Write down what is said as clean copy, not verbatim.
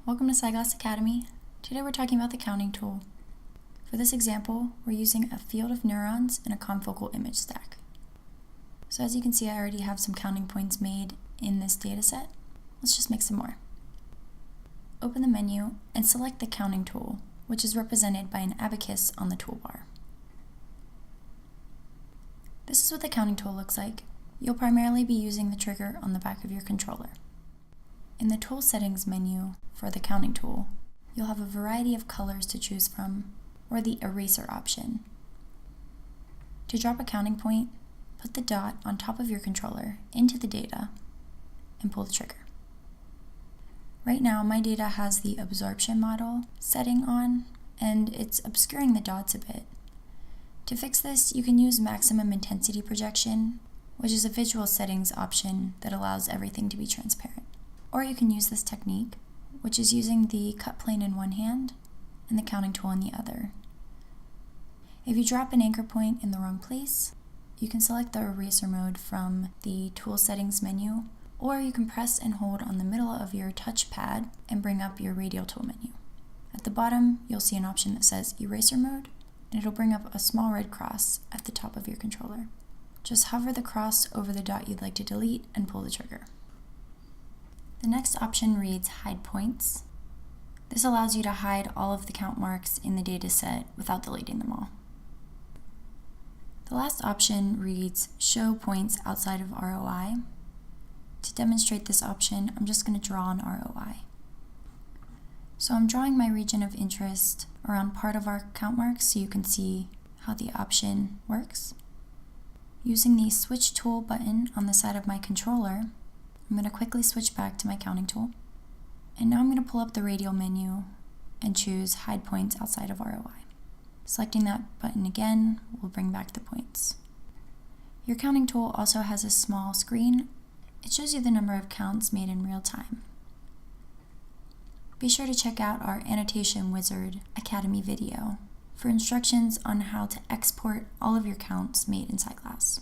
welcome to syGlass Academy. Today we're talking about the counting tool. For this example, we're using a field of neurons in a confocal image stack. So as you can see, I already have some counting points made in this data set. Let's just make some more. Open the menu and select the counting tool, which is represented by an abacus on the toolbar. This is what the counting tool looks like. You'll primarily be using the trigger on the back of your controller. In the Tool Settings menu for the counting tool, you'll have a variety of colors to choose from, or the eraser option. To drop a counting point, put the dot on top of your controller into the data and pull the trigger. Right now, my data has the absorption model setting on, and it's obscuring the dots a bit. To fix this, you can use maximum intensity projection, which is a visual settings option that allows everything to be transparent. Or you can use this technique, which is using the cut plane in one hand and the counting tool in the other. If you drop an anchor point in the wrong place, you can select the eraser mode from the Tool Settings menu, or you can press and hold on the middle of your touchpad and bring up your radial tool menu. At the bottom, you'll see an option that says Eraser Mode, and it'll bring up a small red cross at the top of your controller. Just hover the cross over the dot you'd like to delete and pull the trigger. The next option reads Hide Points. This allows you to hide all of the count marks in the data set without deleting them all. The last option reads Show Points Outside of ROI. To demonstrate this option, I'm just going to draw an ROI. So I'm drawing my region of interest around part of our count marks so you can see how the option works. Using the Switch Tool button on the side of my controller, I'm going to quickly switch back to my counting tool. And now I'm going to pull up the radial menu and choose Hide Points Outside of ROI. Selecting that button again will bring back the points. Your counting tool also has a small screen. It shows you the number of counts made in real time. Be sure to check out our Annotation Wizard Academy video for instructions on how to export all of your counts made in syGlass.